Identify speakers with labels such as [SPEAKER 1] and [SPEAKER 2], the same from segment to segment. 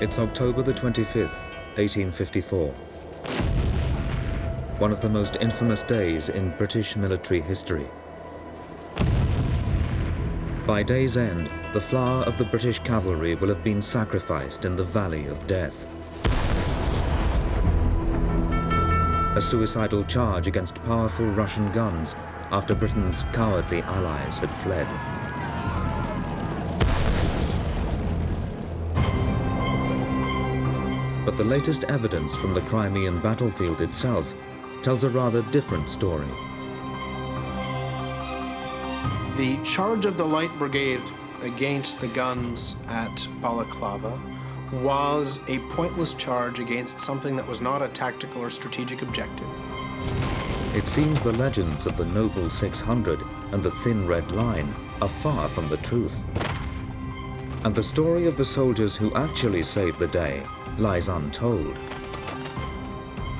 [SPEAKER 1] It's October the 25th, 1854. One of the most infamous days in British military history. By day's end, the flower of the British cavalry will have been sacrificed in the Valley of Death. A suicidal charge against powerful Russian guns after Britain's cowardly allies had fled. But the latest evidence from the Crimean battlefield itself tells a rather different story.
[SPEAKER 2] The charge of the Light Brigade against the guns at Balaclava was a pointless charge against something that was not a tactical or strategic objective.
[SPEAKER 1] It seems the legends of the Noble 600 and the Thin Red Line are far from the truth. And the story of the soldiers who actually saved the day lies untold.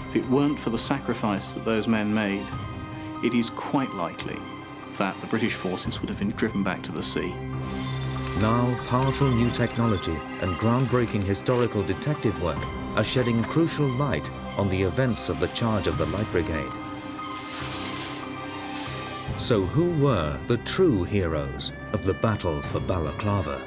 [SPEAKER 3] If it weren't for the sacrifice that those men made, it is quite likely that the British forces would have been driven back to the sea.
[SPEAKER 1] Now, powerful new technology and groundbreaking historical detective work are shedding crucial light on the events of the charge of the Light Brigade. So who were the true heroes of the Battle for Balaclava?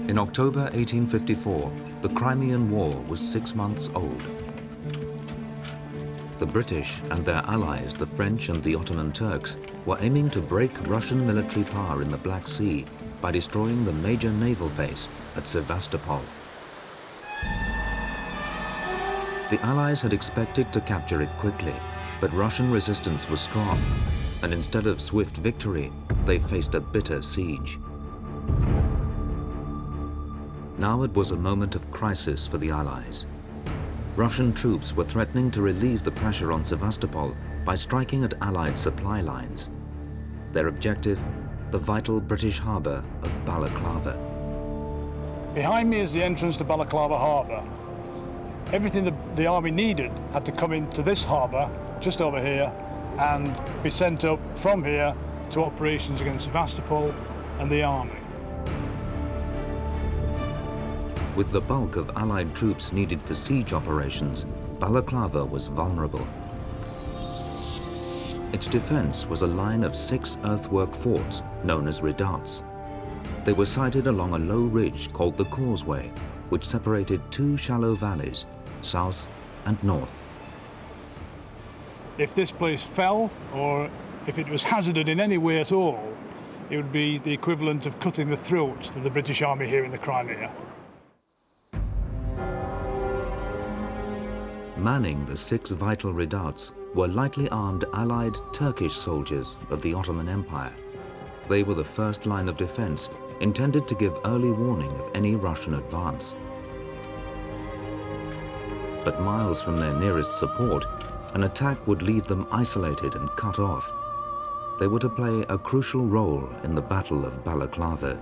[SPEAKER 1] In October 1854, the Crimean War was 6 months old. The British and their allies, the French and the Ottoman Turks, were aiming to break Russian military power in the Black Sea by destroying the major naval base at Sevastopol. The Allies had expected to capture it quickly, but Russian resistance was strong, and instead of swift victory, they faced a bitter siege. Now it was a moment of crisis for the Allies. Russian troops were threatening to relieve the pressure on Sevastopol by striking at Allied supply lines. Their objective, the vital British harbour of Balaclava.
[SPEAKER 4] Behind me is the entrance to Balaclava harbour. Everything the army needed had to come into this harbour, just over here, and be sent up from here to operations against Sevastopol and the army.
[SPEAKER 1] With the bulk of Allied troops needed for siege operations, Balaclava was vulnerable. Its defense was a line of 6 earthwork forts known as redoubts. They were sited along a low ridge called the Causeway, which separated 2 shallow valleys, south and north.
[SPEAKER 4] If this place fell, or if it was hazarded in any way at all, it would be the equivalent of cutting the throat of the British Army here in the Crimea.
[SPEAKER 1] Manning the 6 vital redoubts were lightly armed Allied Turkish soldiers of the Ottoman Empire. They were the first line of defense, intended to give early warning of any Russian advance. But miles from their nearest support, an attack would leave them isolated and cut off. They were to play a crucial role in the Battle of Balaklava.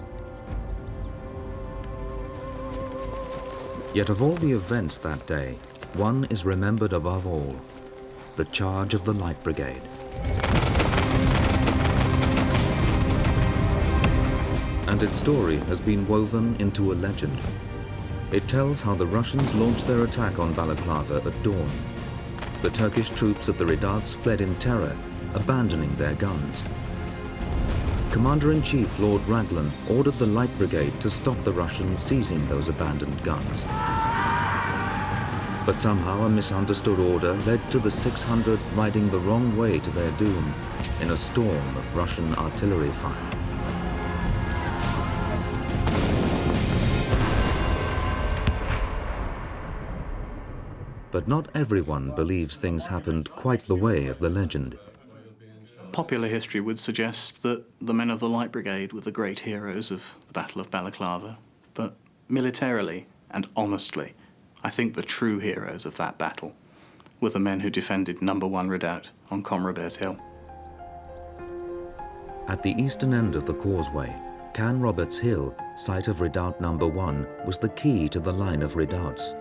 [SPEAKER 1] Yet of all the events that day, one is remembered above all: the charge of the Light Brigade. And its story has been woven into a legend. It tells how the Russians launched their attack on Balaclava at dawn. The Turkish troops at the redoubts fled in terror, abandoning their guns. Commander-in-Chief Lord Raglan ordered the Light Brigade to stop the Russians seizing those abandoned guns. But somehow a misunderstood order led to the 600 riding the wrong way to their doom in a storm of Russian artillery fire. But not everyone believes things happened quite the way of the legend.
[SPEAKER 3] Popular history would suggest that the men of the Light Brigade were the great heroes of the Battle of Balaklava, but militarily and honestly, I think the true heroes of that battle were the men who defended No. 1 Redoubt on Comrabair's Hill.
[SPEAKER 1] At the eastern end of the causeway, Can Roberts Hill, site of Redoubt No. 1, was the key to the line of redoubts.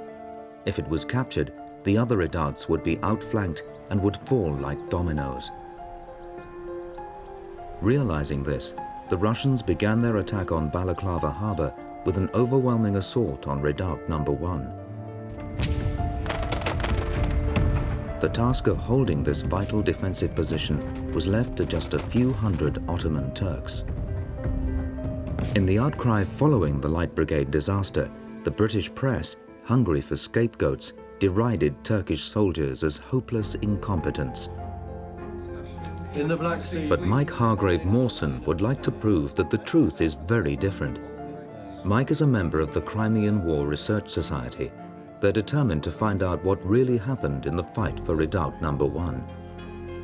[SPEAKER 1] If it was captured, the other redoubts would be outflanked and would fall like dominoes. Realizing this, the Russians began their attack on Balaclava harbour with an overwhelming assault on Redoubt No. 1. The task of holding this vital defensive position was left to just a few hundred Ottoman Turks. In the outcry following the Light Brigade disaster, the British press, hungry for scapegoats, derided Turkish soldiers as hopeless incompetents.
[SPEAKER 5] In the Black Sea.
[SPEAKER 1] But Mike Hargrave Mawson would like to prove that the truth is very different. Mike is a member of the Crimean War Research Society. They're determined to find out what really happened in the fight for Redoubt No. 1.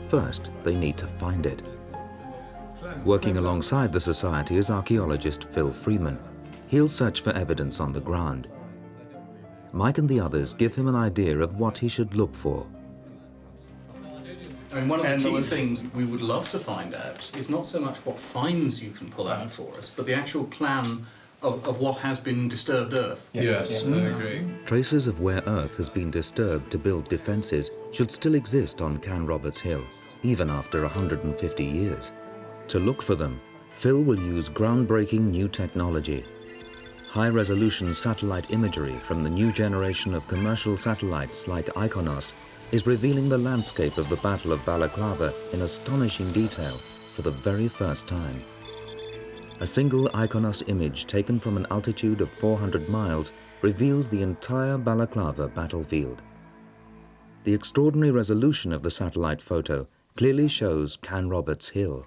[SPEAKER 1] First, they need to find it. Working alongside the society is archaeologist Phil Freeman. He'll search for evidence on the ground. Mike and the others give him an idea of what he should look for.
[SPEAKER 3] I mean, one of the key things we would love to find out is not so much what finds you can pull out for us, but the actual plan of what has been disturbed earth.
[SPEAKER 5] Yes, I agree.
[SPEAKER 1] Traces of where earth has been disturbed to build defences should still exist on Can Roberts Hill, even after 150 years. To look for them, Phil will use groundbreaking new technology. High-resolution satellite imagery from the new generation of commercial satellites like Iconos is revealing the landscape of the Battle of Balaklava in astonishing detail for the very first time. A single Iconos image taken from an altitude of 400 miles reveals the entire Balaclava battlefield. The extraordinary resolution of the satellite photo clearly shows Can Roberts Hill.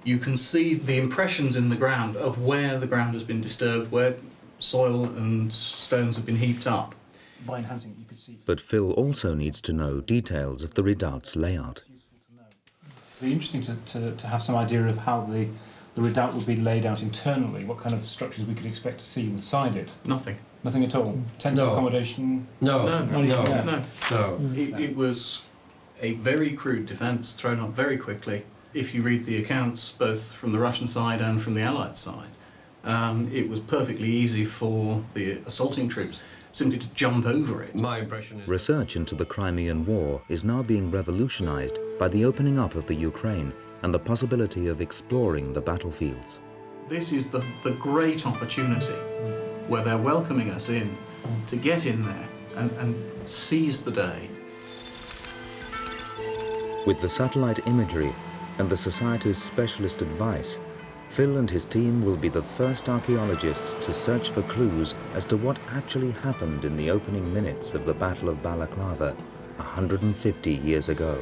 [SPEAKER 3] You can see the impressions in the ground of where the ground has been disturbed, where soil and stones have been heaped up.
[SPEAKER 6] By enhancing it, you could see.
[SPEAKER 1] But Phil also needs to know details of the redoubt's layout.
[SPEAKER 6] It'd be interesting to have some idea of how the redoubt would be laid out internally, what kind of structures we could expect to see inside it.
[SPEAKER 3] Nothing.
[SPEAKER 6] Nothing at all? Tent accommodation?
[SPEAKER 5] No.
[SPEAKER 3] It was a very crude defence thrown up very quickly. If you read the accounts, both from the Russian side and from the Allied side, it was perfectly easy for the assaulting troops simply to jump over it.
[SPEAKER 5] My impression is...
[SPEAKER 1] Research into the Crimean War is now being revolutionized by the opening up of the Ukraine and the possibility of exploring the battlefields.
[SPEAKER 3] This is the great opportunity where they're welcoming us in to get in there and seize the day.
[SPEAKER 1] With the satellite imagery and the Society's specialist advice, Phil and his team will be the first archaeologists to search for clues as to what actually happened in the opening minutes of the Battle of Balaklava 150 years ago.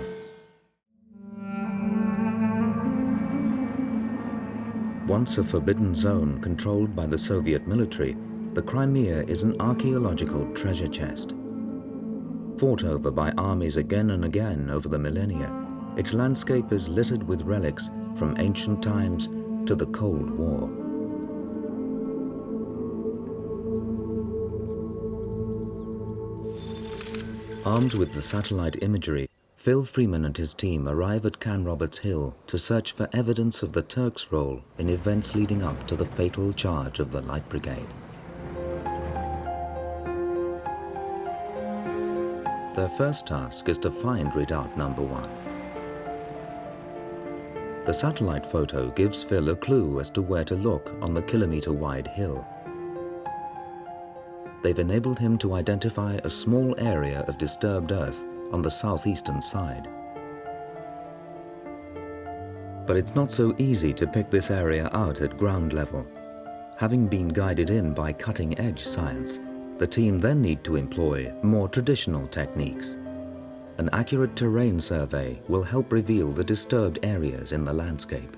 [SPEAKER 1] Once a forbidden zone controlled by the Soviet military, the Crimea is an archaeological treasure chest. Fought over by armies again and again over the millennia, its landscape is littered with relics from ancient times to the Cold War. Armed with the satellite imagery, Phil Freeman and his team arrive at Can Roberts Hill to search for evidence of the Turks' role in events leading up to the fatal charge of the Light Brigade. Their first task is to find Redoubt No. 1. The satellite photo gives Phil a clue as to where to look on the kilometre-wide hill. They've enabled him to identify a small area of disturbed earth on the southeastern side. But it's not so easy to pick this area out at ground level. Having been guided in by cutting-edge science, the team then need to employ more traditional techniques. An accurate terrain survey will help reveal the disturbed areas in the landscape.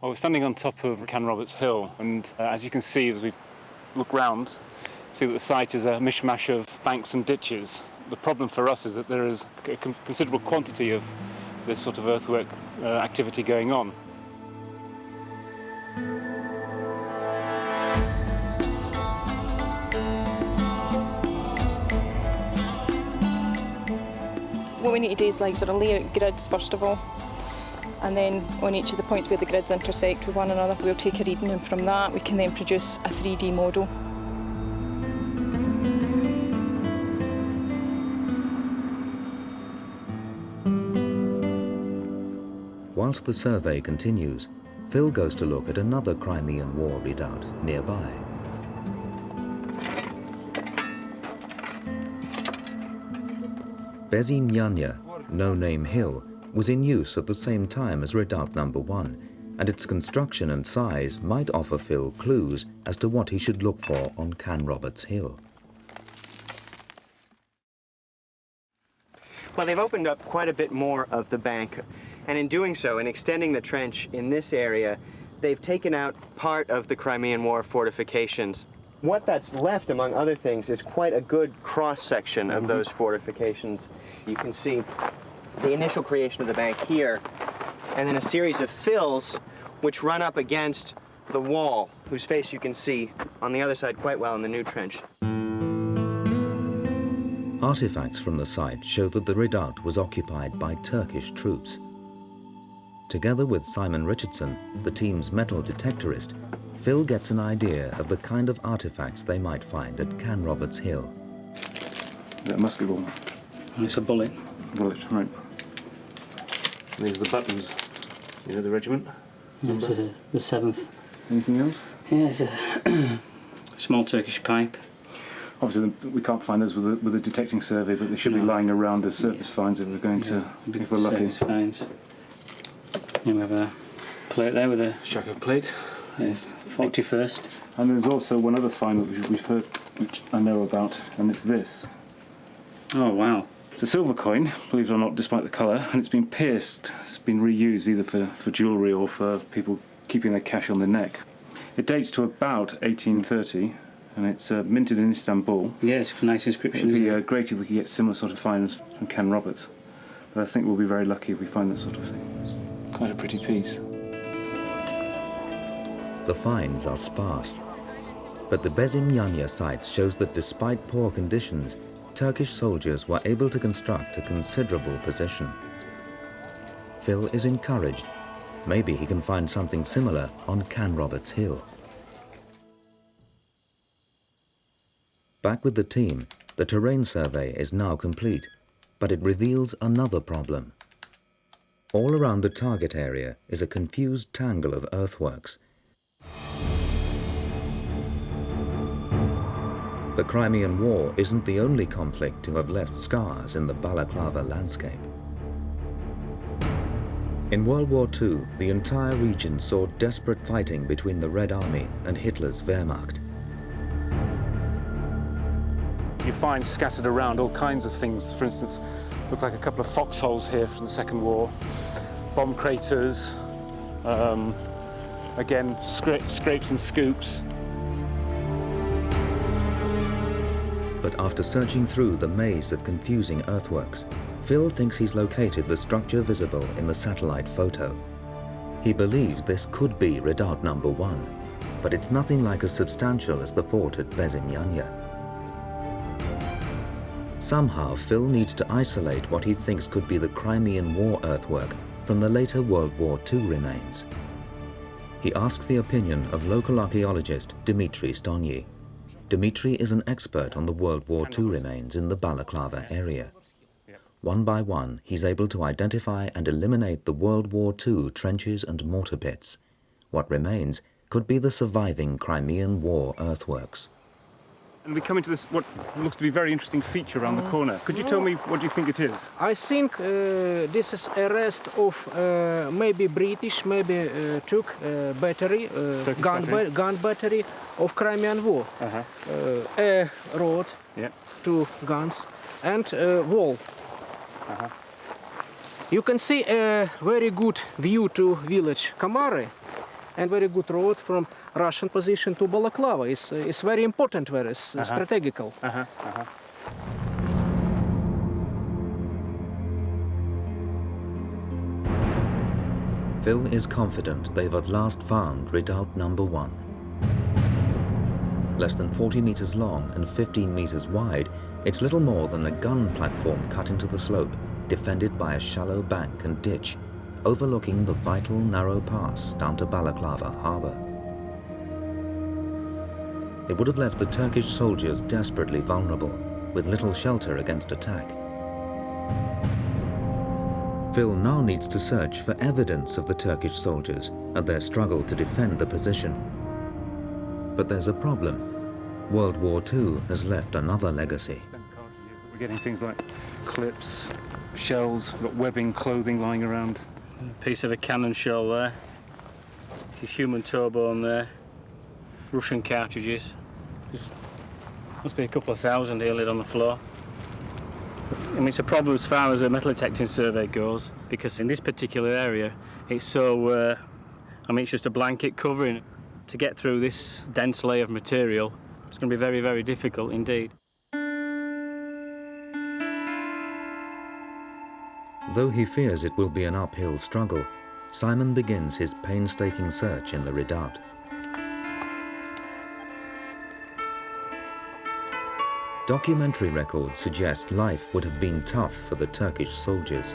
[SPEAKER 6] Well, we're standing on top of Can Roberts Hill, and as you can see as we look round, see that the site is a mishmash of banks and ditches. The problem for us is that there is a considerable quantity of this sort of earthwork activity going on.
[SPEAKER 7] what we need to do is like sort of lay out grids first of all, and then on each of the points where the grids intersect with one another, we'll take a reading, and from that we can then produce a 3D model.
[SPEAKER 1] Whilst the survey continues, Phil goes to look at another Crimean War redoubt nearby. Bezimyanya, no-name hill, was in use at the same time as Redoubt No. 1, and its construction and size might offer Phil clues as to what he should look for on Canroberts Hill.
[SPEAKER 8] Well, they've opened up quite a bit more of the bank, and in doing so, in extending the trench in this area, they've taken out part of the Crimean War fortifications. What that's left, among other things, is quite a good cross-section of those fortifications. You can see the initial creation of the bank here, and then a series of fills which run up against the wall, whose face you can see on the other side quite well in the new trench.
[SPEAKER 1] Artifacts from the site show that the redoubt was occupied by Turkish troops. Together with Simon Richardson, the team's metal detectorist, Phil gets an idea of the kind of artifacts they might find at Canroberts Hill.
[SPEAKER 9] That musket ball.
[SPEAKER 10] It's a bullet.
[SPEAKER 9] Bullet, right.
[SPEAKER 6] And these are the buttons. You know the regiment?
[SPEAKER 10] Yeah, this is the 7th.
[SPEAKER 9] Anything else?
[SPEAKER 10] Yeah, it's a small Turkish pipe.
[SPEAKER 9] Obviously, we can't find those with a detecting survey, but they should be lying around as surface finds if we're going to, if we're lucky.
[SPEAKER 10] Surface finds. And we have a plate there with a
[SPEAKER 6] Shako plate.
[SPEAKER 10] 41st.
[SPEAKER 9] And there's also one other find which we've heard, which I know about, and it's this.
[SPEAKER 10] Oh, wow.
[SPEAKER 9] It's a silver coin, believe it or not, despite the colour, and it's been pierced. It's been reused either for jewellery or for people keeping their cash on their neck. It dates to about 1830, and it's minted in Istanbul.
[SPEAKER 10] Yeah, it's a nice inscription.
[SPEAKER 9] It would be great if we could get similar sort of finds from Canroberts, but I think we'll be very lucky if we find that sort of thing. Quite a pretty piece.
[SPEAKER 1] The finds are sparse, but the Bezimyanya site shows that despite poor conditions, Turkish soldiers were able to construct a considerable position. Phil is encouraged. Maybe he can find something similar on Canroberts Hill. Back with the team, the terrain survey is now complete, but it reveals another problem. All around the target area is a confused tangle of earthworks. The Crimean War isn't the only conflict to have left scars in the Balaclava landscape. In World War II, the entire region saw desperate fighting between the Red Army and Hitler's Wehrmacht.
[SPEAKER 6] You find scattered around all kinds of things. For instance, look like a couple of foxholes here from the Second War, bomb craters, again scrapes and scoops.
[SPEAKER 1] But after searching through the maze of confusing earthworks, Phil thinks he's located the structure visible in the satellite photo. He believes this could be Redoubt No. 1, but it's nothing like as substantial as the fort at Bezimyanya. Somehow, Phil needs to isolate what he thinks could be the Crimean War earthwork from the later World War II remains. He asks the opinion of local archaeologist Dmitry Stonyi. Dmitry is an expert on the World War II remains in the Balaclava area. One by one, he's able to identify and eliminate the World War II trenches and mortar pits. What remains could be the surviving Crimean War earthworks.
[SPEAKER 6] And we come into this, what looks to be a very interesting feature around the corner. Could you tell me what you think it is?
[SPEAKER 11] I think this is a rest of maybe British, maybe Turk battery, gun battery of Crimean War. A road, two guns, and wall. You can see a very good view to village Kamari, and very good road from Russian position to Balaclava. It's very important, very strategical.
[SPEAKER 1] Phil is confident they've at last found Redoubt No. 1. Less than 40 meters long and 15 meters wide, it's little more than a gun platform cut into the slope, defended by a shallow bank and ditch, overlooking the vital narrow pass down to Balaclava harbour. It would have left the Turkish soldiers desperately vulnerable, with little shelter against attack. Phil now needs to search for evidence of the Turkish soldiers and their struggle to defend the position. But there's a problem. World War II has left another legacy.
[SPEAKER 6] We're getting things like clips, shells, we've got webbing, clothing lying around.
[SPEAKER 10] A piece of a cannon shell there. A human toe bone there. Russian cartridges. There's must be a couple of thousand here laid on the floor. I mean, it's a problem as far as a metal detecting survey goes, because in this particular area, it's so, I mean, it's just a blanket covering. To get through this dense layer of material, it's going to be very, very difficult indeed.
[SPEAKER 1] Though he fears it will be an uphill struggle, Simon begins his painstaking search in the redoubt. Documentary records suggest life would have been tough for the Turkish soldiers.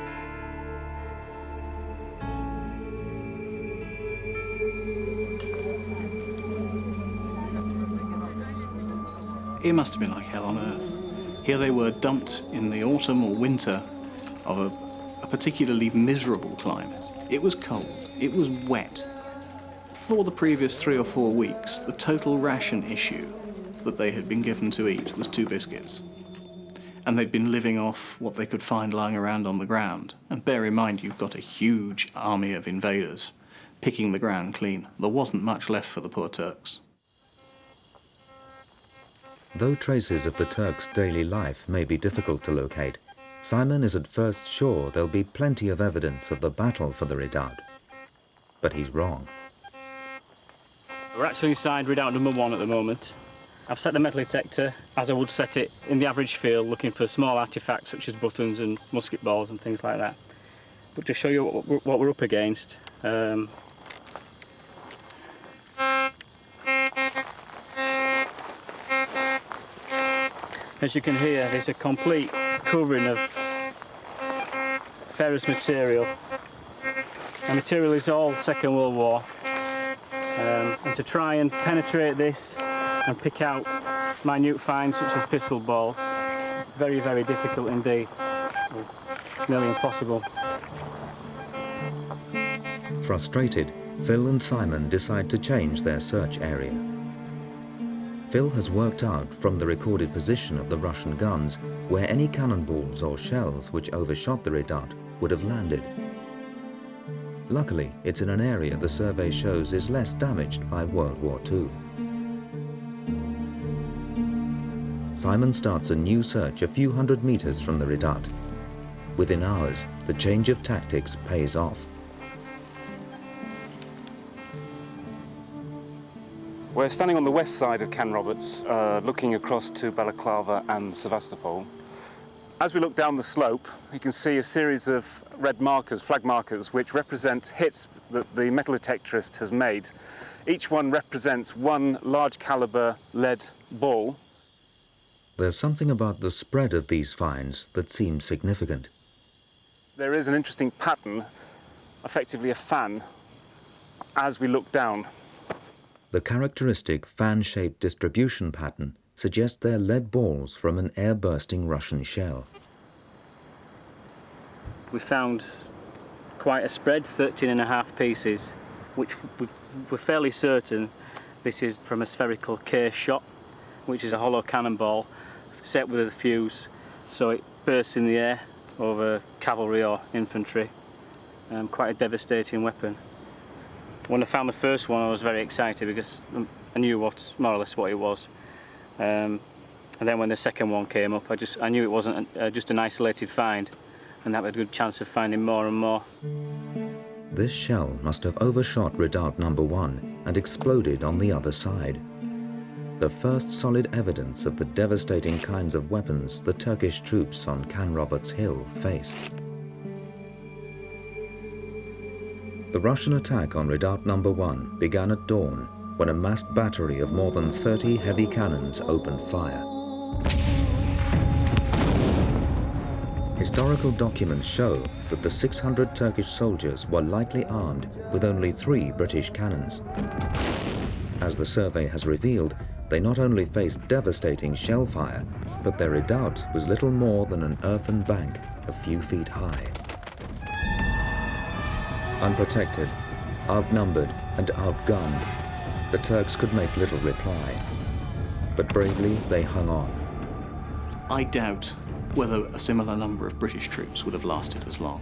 [SPEAKER 3] It must have been like hell on earth. Here they were dumped in the autumn or winter of a particularly miserable climate. It was cold, it was wet. For the previous 3 or 4 weeks, the total ration issue that they had been given to eat was 2 biscuits. And they'd been living off what they could find lying around on the ground. And bear in mind, you've got a huge army of invaders picking the ground clean. There wasn't much left for the poor Turks.
[SPEAKER 1] Though traces of the Turks' daily life may be difficult to locate, Simon is at first sure there'll be plenty of evidence of the battle for the redoubt. But he's wrong.
[SPEAKER 10] We're actually inside Redoubt Number 1 at the moment. I've set the metal detector as I would set it in the average field, looking for small artefacts such as buttons and musket balls and things like that. But to show you what we're up against, as you can hear, there's a complete covering of ferrous material. The material is all Second World War. And to try and penetrate this and pick out minute finds such as pistol balls, very, very difficult indeed. Nearly impossible.
[SPEAKER 1] Frustrated, Phil and Simon decide to change their search area. Phil has worked out from the recorded position of the Russian guns where any cannonballs or shells which overshot the redoubt would have landed. Luckily, it's in an area the survey shows is less damaged by World War II. Simon starts a new search a few hundred meters from the redoubt. Within hours, the change of tactics pays off.
[SPEAKER 6] We're standing on the west side of Can Roberts, looking across to Balaclava and Sevastopol. As we look down the slope, you can see a series of red markers, flag markers, which represent hits that the metal detectorist has made. Each one represents one large caliber lead ball.
[SPEAKER 1] There's something about the spread of these finds that seems significant.
[SPEAKER 6] There is an interesting pattern, effectively a fan, as we look down.
[SPEAKER 1] The characteristic fan-shaped distribution pattern suggests they're lead balls from an air-bursting Russian shell.
[SPEAKER 10] We found quite a spread, 13.5 pieces, which we're fairly certain this is from a spherical case shot, which is a hollow cannonball set with a fuse, so it bursts in the air over cavalry or infantry. Quite a devastating weapon. When I found the first one, I was very excited because I knew more or less what it was. And then when the second one came up, I knew it wasn't just an isolated find, and that had a good chance of finding more and more.
[SPEAKER 1] This shell must have overshot Redoubt Number 1 and exploded on the other side. The first solid evidence of the devastating kinds of weapons the Turkish troops on Can Roberts Hill faced. The Russian attack on Redoubt Number 1 began at dawn when a massed battery of more than 30 heavy cannons opened fire. Historical documents show that the 600 Turkish soldiers were likely armed with only 3 British cannons. As the survey has revealed, they not only faced devastating shell fire, but their redoubt was little more than an earthen bank a few feet high. Unprotected, outnumbered and outgunned, the Turks could make little reply. But bravely they hung on.
[SPEAKER 3] I doubt whether a similar number of British troops would have lasted as long.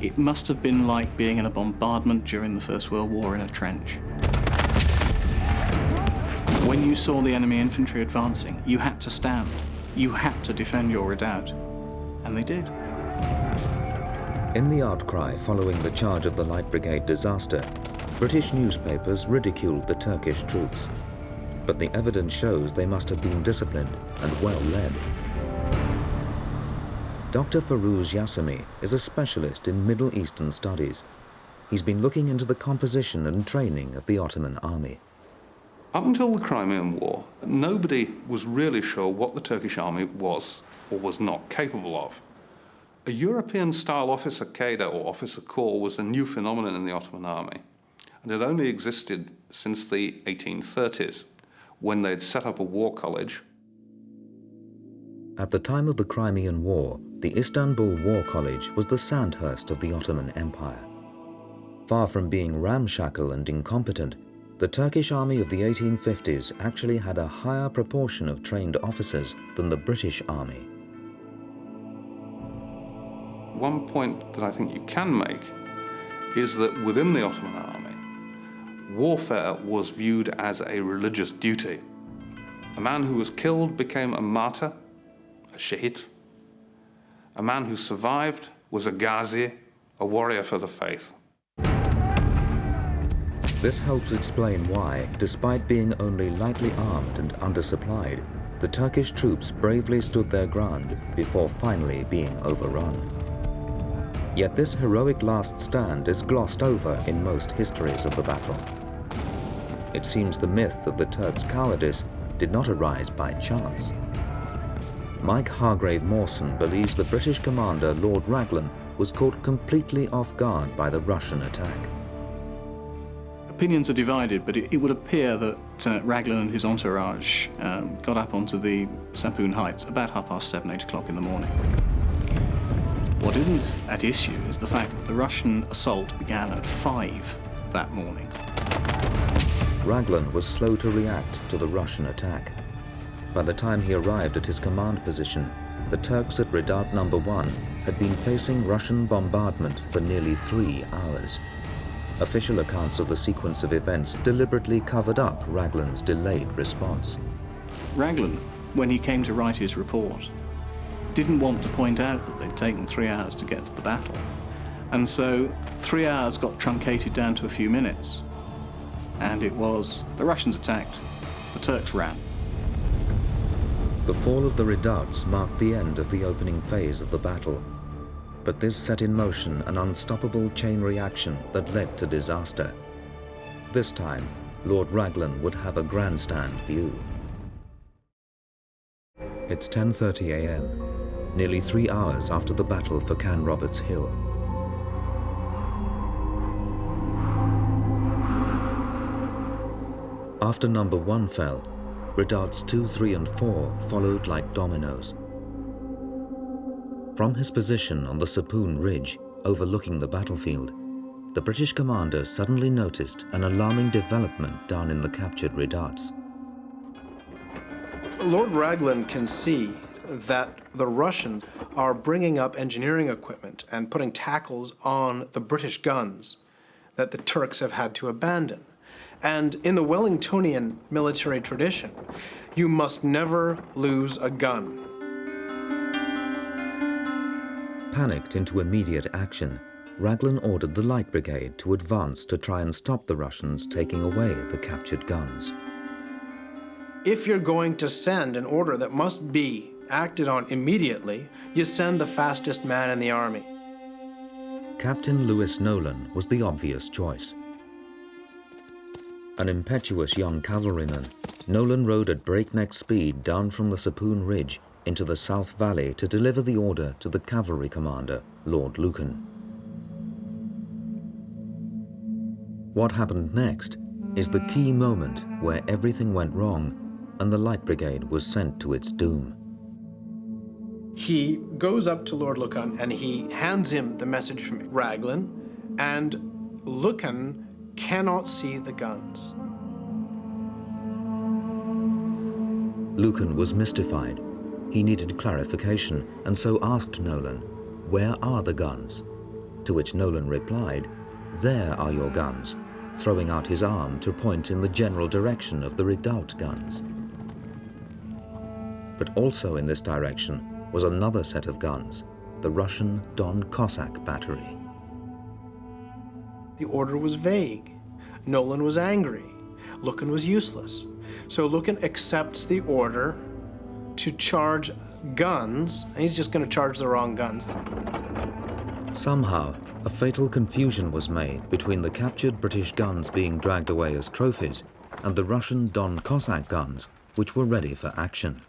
[SPEAKER 3] It must have been like being in a bombardment during the First World War in a trench. When you saw the enemy infantry advancing, you had to stand. You had to defend your redoubt. And they did.
[SPEAKER 1] In the outcry following the charge of the Light Brigade disaster, British newspapers ridiculed the Turkish troops. But the evidence shows they must have been disciplined and well led. Dr. Firuz Yassemi is a specialist in Middle Eastern studies. He's been looking into the composition and training of the Ottoman army.
[SPEAKER 12] Up until the Crimean War, nobody was really sure what the Turkish army was or was not capable of. A European-style officer cadre or officer corps was a new phenomenon in the Ottoman army, and it only existed since the 1830s, when they'd set up a war college.
[SPEAKER 1] At the time of the Crimean War, the Istanbul War College was the Sandhurst of the Ottoman Empire. Far from being ramshackle and incompetent, the Turkish army of the 1850s actually had a higher proportion of trained officers than the British army.
[SPEAKER 12] One point that I think you can make is that within the Ottoman army, warfare was viewed as a religious duty. A man who was killed became a martyr, a shahid. A man who survived was a ghazi, a warrior for the faith.
[SPEAKER 1] This helps explain why, despite being only lightly armed and undersupplied, the Turkish troops bravely stood their ground before finally being overrun. Yet this heroic last stand is glossed over in most histories of the battle. It seems the myth of the Turks' cowardice did not arise by chance. Mike Hargrave Mawson believes the British commander Lord Raglan was caught completely off guard by the Russian attack.
[SPEAKER 3] Opinions are divided, but it would appear that Raglan and his entourage got up onto the Sapoon Heights about 7:30, 8 o'clock in the morning. What isn't at issue is the fact that the Russian assault began at 5 that morning.
[SPEAKER 1] Raglan was slow to react to the Russian attack. By the time he arrived at his command position, the Turks at Redoubt No. 1 had been facing Russian bombardment for nearly 3 hours. Official accounts of the sequence of events deliberately covered up Raglan's delayed response.
[SPEAKER 3] Raglan, when he came to write his report, didn't want to point out that they'd taken 3 hours to get to the battle. And so 3 hours got truncated down to a few minutes. And it was the Russians attacked, the Turks ran.
[SPEAKER 1] The fall of the redoubts marked the end of the opening phase of the battle. But this set in motion an unstoppable chain reaction that led to disaster. This time, Lord Raglan would have a grandstand view. It's 10:30 a.m., nearly 3 hours after the battle for Canroberts Hill. After No. 1 fell, redoubts 2, 3 and 4 followed like dominoes. From his position on the Sapoon Ridge, overlooking the battlefield, the British commander suddenly noticed an alarming development down in the captured redoubts.
[SPEAKER 2] Lord Raglan can see that the Russians are bringing up engineering equipment and putting tackles on the British guns that the Turks have had to abandon. And in the Wellingtonian military tradition, you must never lose a gun.
[SPEAKER 1] Panicked into immediate action, Raglan ordered the Light Brigade to advance to try and stop the Russians taking away the captured guns.
[SPEAKER 2] If you're going to send an order that must be acted on immediately, you send the fastest man in the army.
[SPEAKER 1] Captain Lewis Nolan was the obvious choice. An impetuous young cavalryman, Nolan rode at breakneck speed down from the Sapoon Ridge into the South Valley to deliver the order to the cavalry commander, Lord Lucan. What happened next is the key moment where everything went wrong and the Light Brigade was sent to its doom.
[SPEAKER 2] He goes up to Lord Lucan and he hands him the message from Raglan, and Lucan cannot see the guns.
[SPEAKER 1] Lucan was mystified. He needed clarification and so asked Nolan, "Where are the guns?" To which Nolan replied, "There are your guns," throwing out his arm to point in the general direction of the Redoubt guns. But also in this direction was another set of guns, the Russian Don Cossack battery.
[SPEAKER 2] The order was vague. Nolan was angry. Lucan was useless. So Lucan accepts the order to charge guns, and he's just going to charge the wrong guns.
[SPEAKER 1] Somehow, a fatal confusion was made between the captured British guns being dragged away as trophies and the Russian Don Cossack guns, which were ready for action.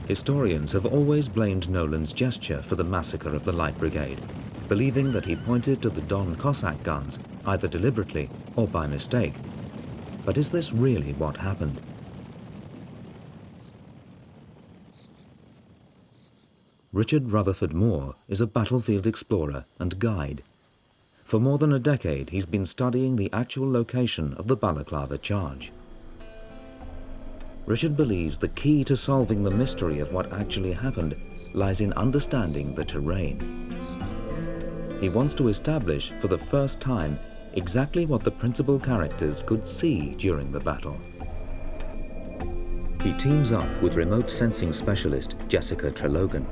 [SPEAKER 1] Historians have always blamed Nolan's gesture for the massacre of the Light Brigade, believing that he pointed to the Don Cossack guns either deliberately or by mistake. But is this really what happened? Richard Rutherford Moore is a battlefield explorer and guide. For more than a decade, he's been studying the actual location of the Balaclava charge. Richard believes the key to solving the mystery of what actually happened lies in understanding the terrain. He wants to establish for the first time exactly what the principal characters could see during the battle. He teams up with remote sensing specialist Jessica Trelogan.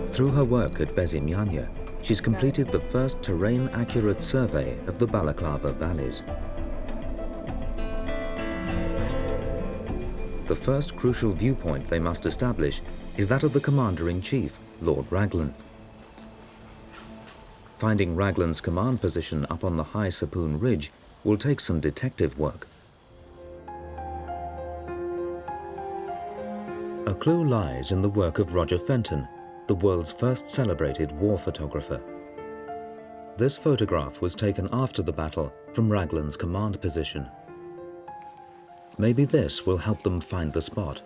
[SPEAKER 1] Through her work at Bezimianya, she's completed the first terrain-accurate survey of the Balaclava valleys. The first crucial viewpoint they must establish is that of the Commander-in-Chief, Lord Raglan. Finding Raglan's command position up on the high Sapoon Ridge will take some detective work. A clue lies in the work of Roger Fenton, the world's first celebrated war photographer. This photograph was taken after the battle from Raglan's command position. Maybe this will help them find the spot.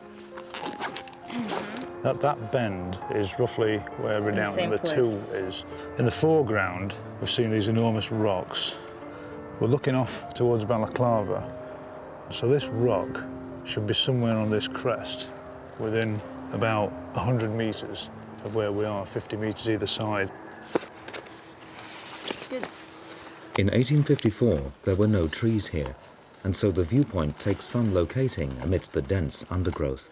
[SPEAKER 4] That bend is roughly where Redoubt number 2 is. In the foreground, we've seen these enormous rocks. We're looking off towards Balaclava. So this rock should be somewhere on this crest, within about 100 meters of where we are, 50 meters either side.
[SPEAKER 7] Good.
[SPEAKER 1] In 1854, there were no trees here, and so the viewpoint takes some locating amidst the dense undergrowth.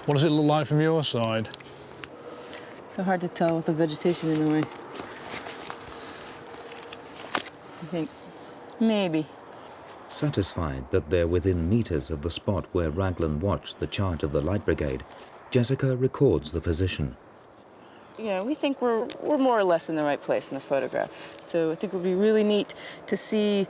[SPEAKER 4] What does it look like from your side?
[SPEAKER 7] So hard to tell with the vegetation in the way. I think maybe.
[SPEAKER 1] Satisfied that they're within meters of the spot where Raglan watched the charge of the Light Brigade, Jessica records the position.
[SPEAKER 7] You know, we think we're more or less in the right place in the photograph. So I think it would be really neat to see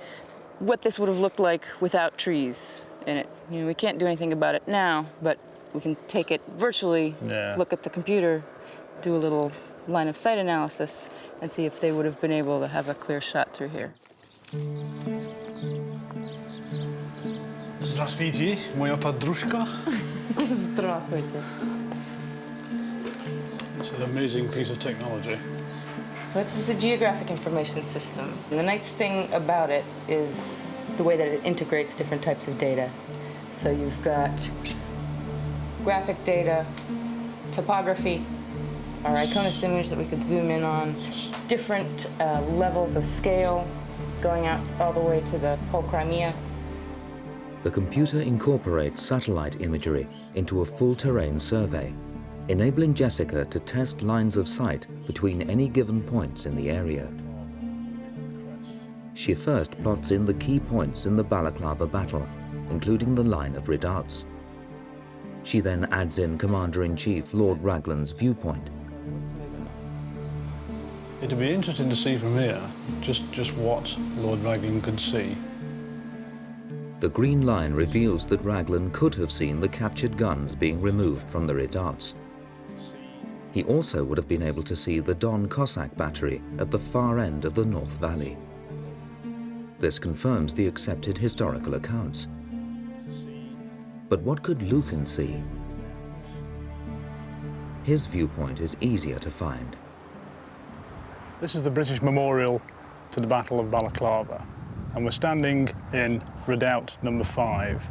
[SPEAKER 7] what this would have looked like without trees in it. You know, we can't do anything about it now, but we can take it virtually, look at the computer, do a little line of sight analysis, and see if they would have been able to have a clear shot through here.
[SPEAKER 4] Здравствуйте, моя подружка.
[SPEAKER 7] Здравствуйте.
[SPEAKER 4] It's an amazing piece of technology.
[SPEAKER 7] This is a geographic information system. And the nice thing about it is the way that it integrates different types of data. So you've got graphic data, topography, our iconist image that we could zoom in on, different levels of scale going out all the way to the whole Crimea.
[SPEAKER 1] The computer incorporates satellite imagery into a full terrain survey, enabling Jessica to test lines of sight between any given points in the area. She first plots in the key points in the Balaclava battle, including the line of redoubts. She then adds in Commander-in-Chief Lord Raglan's viewpoint.
[SPEAKER 4] It'd be interesting to see from here just what Lord Raglan could see.
[SPEAKER 1] The green line reveals that Raglan could have seen the captured guns being removed from the redoubts. He also would have been able to see the Don Cossack battery at the far end of the North Valley. This confirms the accepted historical accounts. But what could Lucan see? His viewpoint is easier to find.
[SPEAKER 4] This is the British memorial to the Battle of Balaklava, and we're standing in Redoubt No. 5.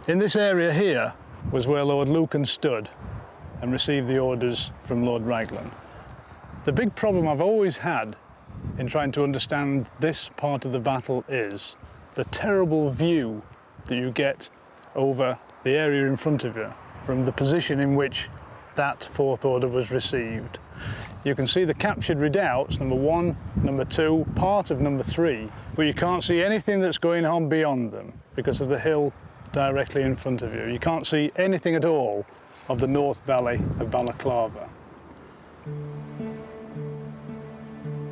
[SPEAKER 4] In this area here was where Lord Lucan stood and received the orders from Lord Raglan. The big problem I've always had in trying to understand this part of the battle is the terrible view that you get over the area in front of you from the position in which that fourth order was received. You can see the captured redoubts, number 1, number 2, part of number 3, but you can't see anything that's going on beyond them because of the hill directly in front of you. You can't see anything at all of the North Valley of Balaclava.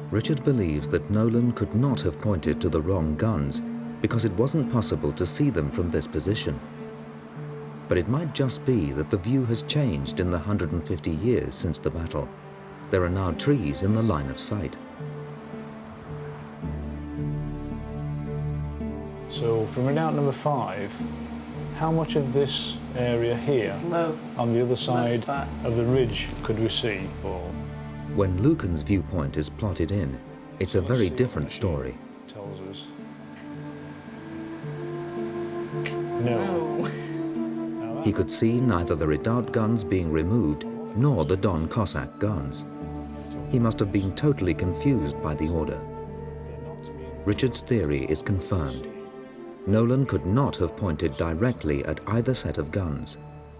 [SPEAKER 1] Richard believes that Nolan could not have pointed to the wrong guns because it wasn't possible to see them from this position. But it might just be that the view has changed in the 150 years since the battle. There are now trees in the line of sight.
[SPEAKER 4] So from Redoubt No. 5, how much of this area here on the other side of the ridge could we see?
[SPEAKER 1] When Lucan's viewpoint is plotted in, it's a very different story.
[SPEAKER 4] Tells us. No.
[SPEAKER 1] He could see neither the redoubt guns being removed nor the Don Cossack guns. He must have been totally confused by the order. Richard's theory is confirmed. Nolan could not have pointed directly at either set of guns.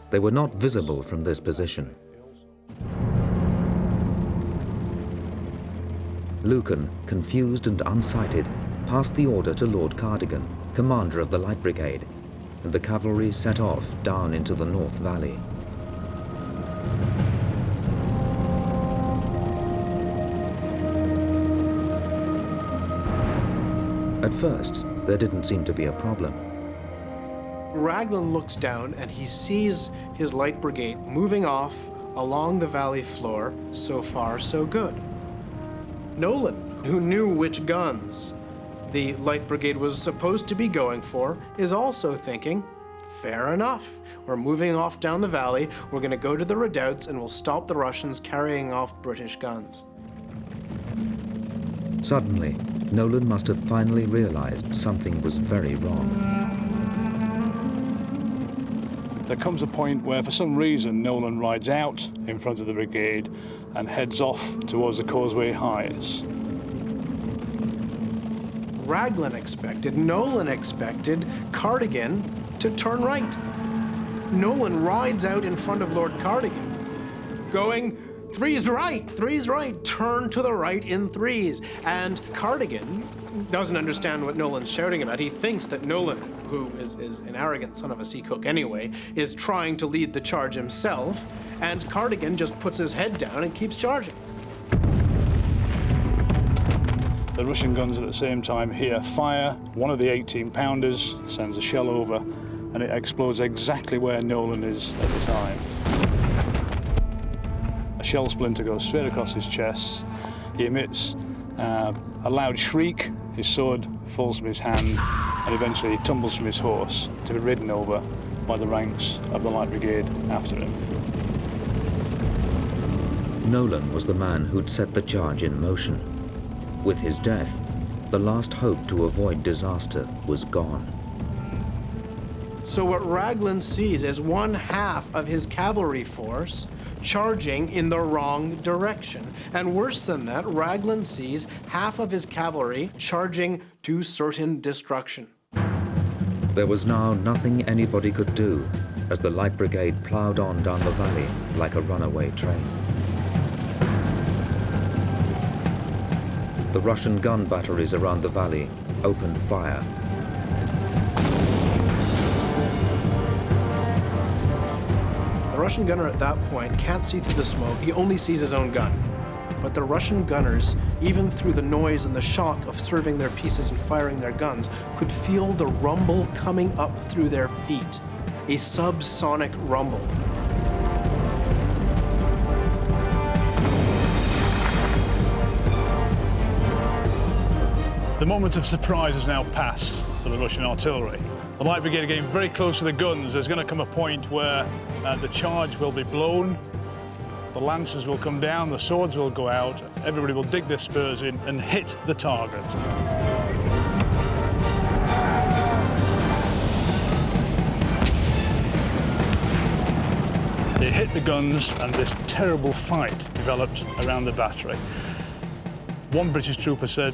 [SPEAKER 1] They were not visible from this position. Lucan, confused and unsighted, passed the order to Lord Cardigan, commander of the Light Brigade, and the cavalry set off down into the North Valley. At first, there didn't seem to be a problem.
[SPEAKER 2] Raglan looks down and he sees his Light Brigade moving off along the valley floor. So far, so good. Nolan, who knew which guns the Light Brigade was supposed to be going for, is also thinking, fair enough. We're moving off down the valley. We're going to go to the redoubts and we'll stop the Russians carrying off British guns.
[SPEAKER 1] Suddenly, Nolan must have finally realized something was very wrong.
[SPEAKER 4] There comes a point where, for some reason, Nolan rides out in front of the brigade and heads off towards the Causeway Heights.
[SPEAKER 2] Raglan expected, Nolan expected Cardigan to turn right. Nolan rides out in front of Lord Cardigan, going, "Three's right, turn to the right in threes." And Cardigan doesn't understand what Nolan's shouting about. He thinks that Nolan, who is an arrogant son of a sea cook anyway, is trying to lead the charge himself, and Cardigan just puts his head down and keeps charging.
[SPEAKER 4] The Russian guns at the same time here fire. One of the 18-pounders sends a shell over, and it explodes exactly where Nolan is at the time. A shell splinter goes straight across his chest. He emits a loud shriek. His sword falls from his hand, and eventually he tumbles from his horse to be ridden over by the ranks of the Light Brigade after him.
[SPEAKER 1] Nolan was the man who'd set the charge in motion. With his death, the last hope to avoid disaster was gone.
[SPEAKER 2] So what Raglan sees is one half of his cavalry force charging in the wrong direction. And worse than that, Raglan sees half of his cavalry charging to certain destruction.
[SPEAKER 1] There was now nothing anybody could do as the Light Brigade ploughed on down the valley like a runaway train. The Russian gun batteries around the valley opened fire.
[SPEAKER 2] The Russian gunner at that point can't see through the smoke. He only sees his own gun. but the Russian gunners, even through the noise and the shock of serving their pieces and firing their guns, could feel the rumble coming up through their feet, a subsonic rumble.
[SPEAKER 4] The moment of surprise has now passed for the Russian artillery. The Light Brigade are getting very close to the guns. There's going to come a point where the charge will be blown, the lances will come down, the swords will go out, everybody will dig their spurs in and hit the target. They hit the guns and this terrible fight developed around the battery. One British trooper said,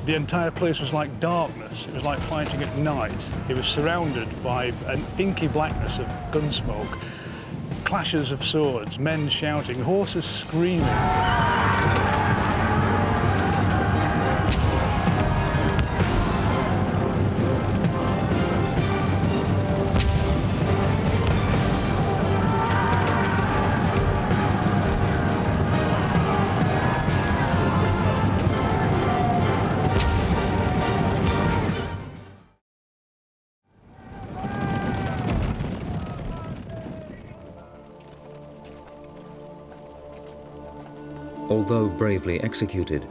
[SPEAKER 4] the entire place was like darkness. It was like fighting at night. It was surrounded by an inky blackness of gun smoke, clashes of swords, men shouting, horses screaming.
[SPEAKER 1] Although bravely executed,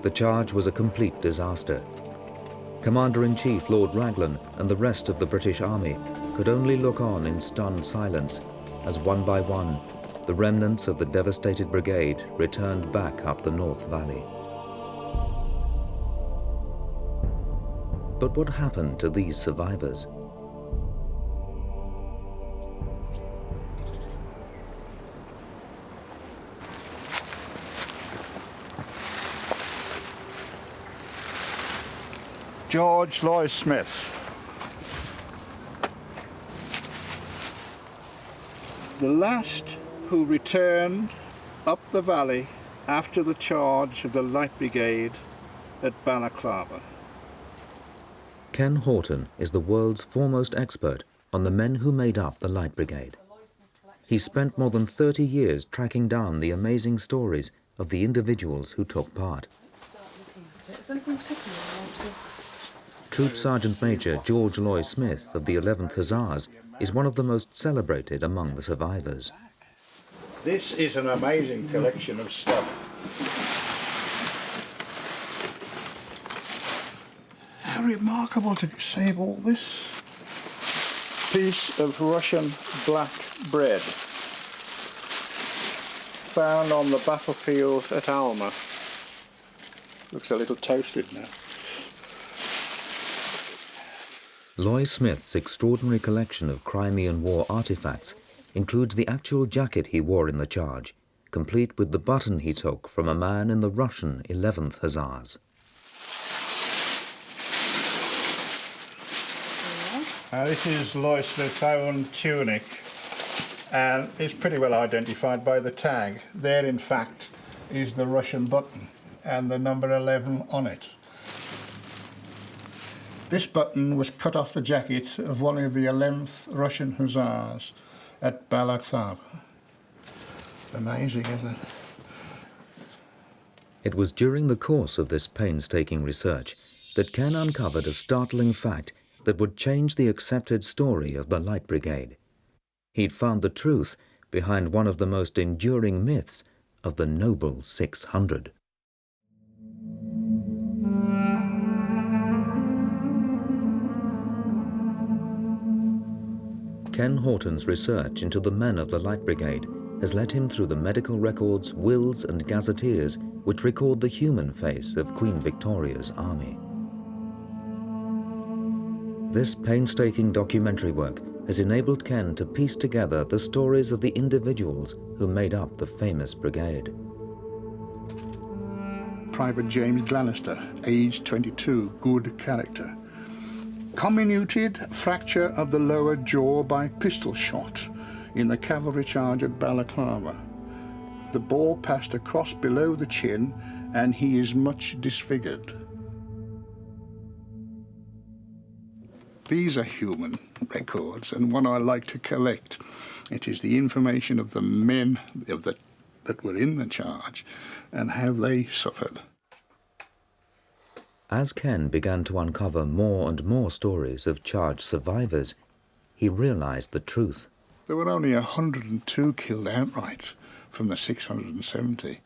[SPEAKER 1] the charge was a complete disaster. Commander-in-Chief Lord Raglan and the rest of the British Army could only look on in stunned silence as one by one the remnants of the devastated brigade returned back up the North Valley. But what happened to these survivors?
[SPEAKER 13] George Lloyd Smith. The last who returned up the valley after the charge of the Light Brigade at Balaclava.
[SPEAKER 1] Ken Horton is the world's foremost expert on the men who made up the Light Brigade. He spent more than 30 years tracking down the amazing stories of the individuals who took part. Troop Sergeant Major George Lloyd Smith of the 11th Hussars is one of the most celebrated among the survivors.
[SPEAKER 13] This is an amazing collection of stuff. How remarkable to save all this. Piece of Russian black bread found on the battlefield at Alma. Looks a little toasted now.
[SPEAKER 1] Lloyd Smith's extraordinary collection of Crimean War artifacts includes the actual jacket he wore in the charge, complete with the button he took from a man in the Russian 11th Hussars.
[SPEAKER 13] This is Lloyd Smith's own tunic, and it's pretty well identified by the tag. There, in fact, is the Russian button and the number 11 on it. This button was cut off the jacket of one of the 11th Russian Hussars at Balaclava. Amazing, isn't it?
[SPEAKER 1] It was during the course of this painstaking research that Ken uncovered a startling fact that would change the accepted story of the Light Brigade. He'd found the truth behind one of the most enduring myths of the Noble 600. Ken Horton's research into the men of the Light Brigade has led him through the medical records, wills and gazetteers which record the human face of Queen Victoria's army. This painstaking documentary work has enabled Ken to piece together the stories of the individuals who made up the famous brigade.
[SPEAKER 13] Private James Glanister, aged 22, good character. Comminuted fracture of the lower jaw by pistol shot in the cavalry charge at Balaclava. The ball passed across below the chin and he is much disfigured. These are human records and one I like to collect. It is the information of the men, of the that were in the charge and how they suffered.
[SPEAKER 1] As Ken began to uncover more and more stories of charge survivors, he realized the truth.
[SPEAKER 13] There were only 102 killed outright from the 670.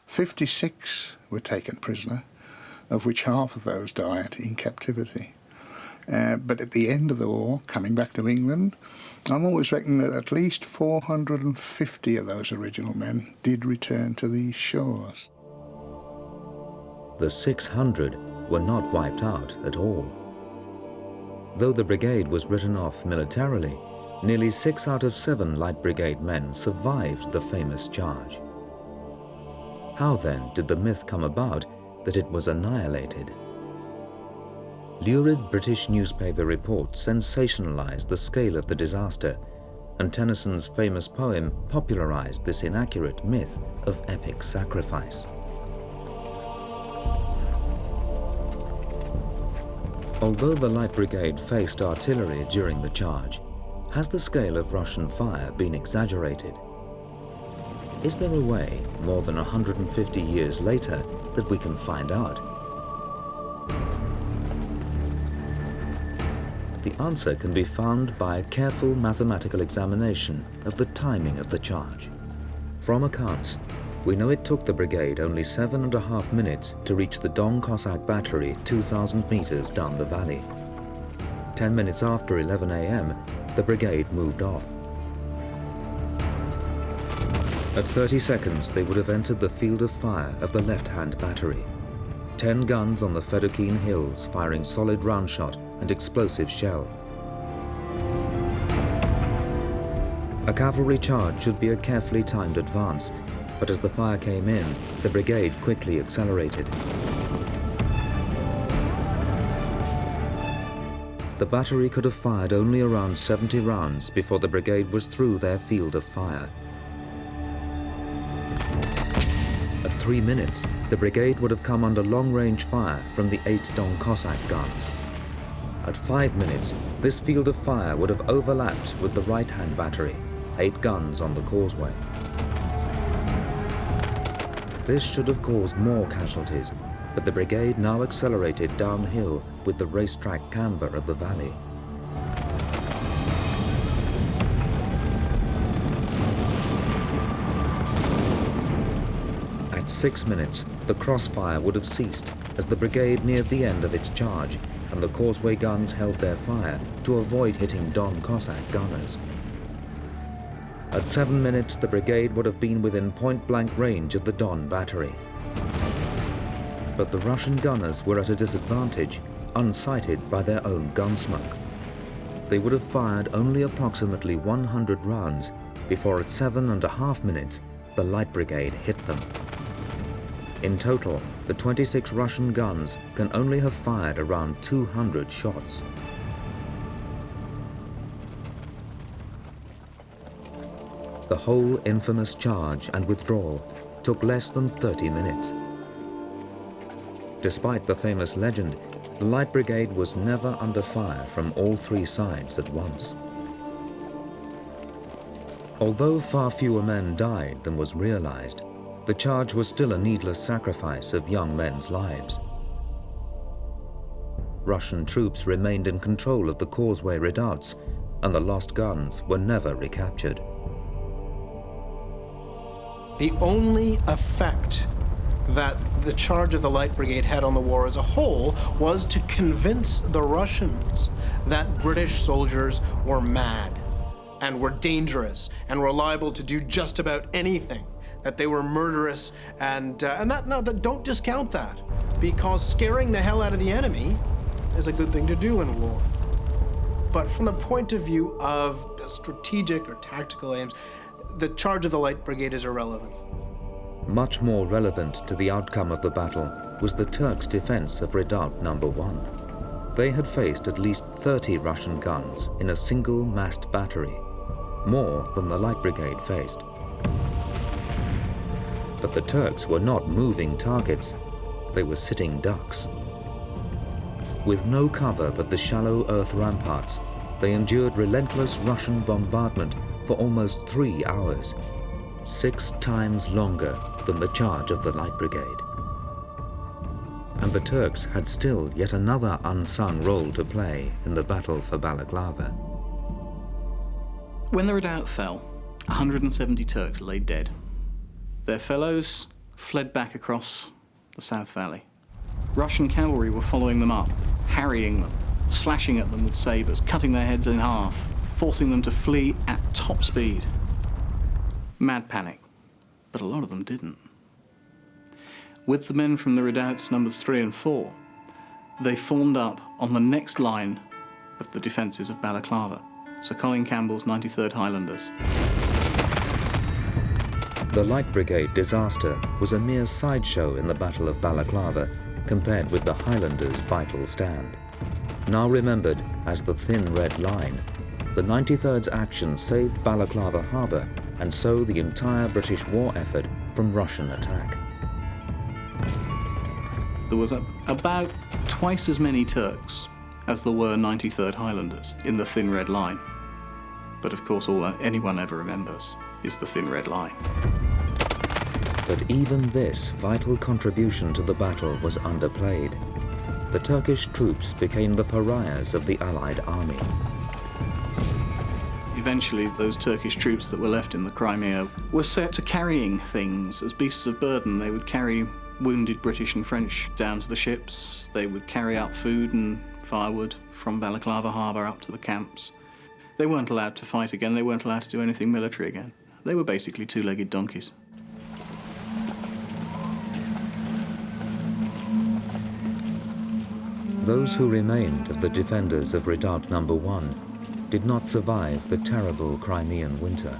[SPEAKER 13] 56 were taken prisoner, of which half of those died in captivity. But at the end of the war, coming back to England, I'm always reckoning that at least 450 of those original men did return to these shores.
[SPEAKER 1] The 600 were not wiped out at all. Though the brigade was written off militarily, nearly 6 out of 7 Light Brigade men survived the famous charge. How then did the myth come about that it was annihilated? Lurid British newspaper reports sensationalized the scale of the disaster, and Tennyson's famous poem popularized this inaccurate myth of epic sacrifice. Although the Light Brigade faced artillery during the charge, has the scale of Russian fire been exaggerated? Is there a way, more than 150 years later, that we can find out? The answer can be found by a careful mathematical examination of the timing of the charge. From accounts, we know it took the brigade only 7.5 minutes to reach the Don Cossack battery 2,000 meters down the valley. 10 minutes after 11 a.m., the brigade moved off. At 30 seconds, they would have entered the field of fire of the left-hand battery. 10 guns on the Fedokeen Hills firing solid round shot and explosive shell. A cavalry charge should be a carefully timed advance, but as the fire came in, the brigade quickly accelerated. The battery could have fired only around 70 rounds before the brigade was through their field of fire. At 3 minutes, the brigade would have come under long-range fire from the 8 Don Cossack guns. At 5 minutes, this field of fire would have overlapped with the right-hand battery, 8 guns on the causeway. This should have caused more casualties, but the brigade now accelerated downhill with the racetrack camber of the valley. At 6 minutes, the crossfire would have ceased as the brigade neared the end of its charge, and the causeway guns held their fire to avoid hitting Don Cossack gunners. At 7 minutes, the brigade would have been within point-blank range of the Don battery. But the Russian gunners were at a disadvantage, unsighted by their own gun smoke. They would have fired only approximately 100 rounds before at 7.5 minutes, the Light Brigade hit them. In total, the 26 Russian guns can only have fired around 200 shots. The whole infamous charge and withdrawal took less than 30 minutes. Despite the famous legend, the Light Brigade was never under fire from all 3 sides at once. Although far fewer men died than was realized, the charge was still a needless sacrifice of young men's lives. Russian troops remained in control of the causeway redoubts, and the lost guns were never recaptured.
[SPEAKER 2] The only effect that the charge of the Light Brigade had on the war as a whole was to convince the Russians that British soldiers were mad and were dangerous and were liable to do just about anything, that they were murderous, and don't discount that, because scaring the hell out of the enemy is a good thing to do in war. But from the point of view of strategic or tactical aims, the charge of the Light Brigade is irrelevant.
[SPEAKER 1] Much more relevant to the outcome of the battle was the Turks' defense of Redoubt No. 1. They had faced at least 30 Russian guns in a single massed battery, more than the Light Brigade faced. But the Turks were not moving targets, they were sitting ducks. With no cover but the shallow earth ramparts, they endured relentless Russian bombardment for almost 3 hours. 6 times longer than the charge of the Light Brigade. And the Turks had still yet another unsung role to play in the battle for Balaclava.
[SPEAKER 3] When the redoubt fell, 170 Turks lay dead. Their fellows fled back across the South Valley. Russian cavalry were following them up, harrying them, slashing at them with sabres, cutting their heads in half, forcing them to flee at top speed. Mad panic, but a lot of them didn't. With the men from the redoubts numbers 3 and 4, they formed up on the next line of the defences of Balaclava, Sir Colin Campbell's 93rd Highlanders.
[SPEAKER 1] The Light Brigade disaster was a mere sideshow in the Battle of Balaclava compared with the Highlanders' vital stand. Now remembered as the Thin Red Line, the 93rd's action saved Balaclava harbour and so the entire British war effort from Russian attack.
[SPEAKER 3] There was about twice as many Turks as there were 93rd Highlanders in the Thin Red Line. But of course all that anyone ever remembers is the Thin Red Line.
[SPEAKER 1] But even this vital contribution to the battle was underplayed. The Turkish troops became the pariahs of the Allied army.
[SPEAKER 3] Eventually, those Turkish troops that were left in the Crimea were set to carrying things as beasts of burden. They would carry wounded British and French down to the ships. They would carry up food and firewood from Balaclava harbour up to the camps. They weren't allowed to fight again. They weren't allowed to do anything military again. They were basically two-legged donkeys.
[SPEAKER 1] Those who remained of the defenders of Redoubt No. 1 did not survive the terrible Crimean winter.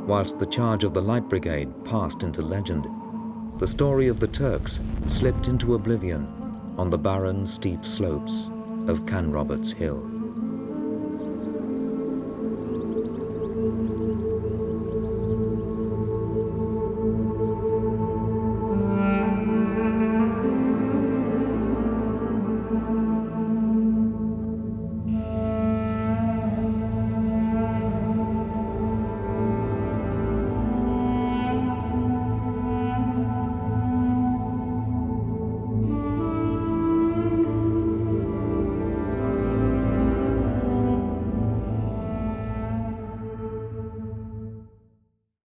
[SPEAKER 1] Whilst the charge of the Light Brigade passed into legend, the story of the Turks slipped into oblivion on the barren, steep slopes of Canrobert's Hill.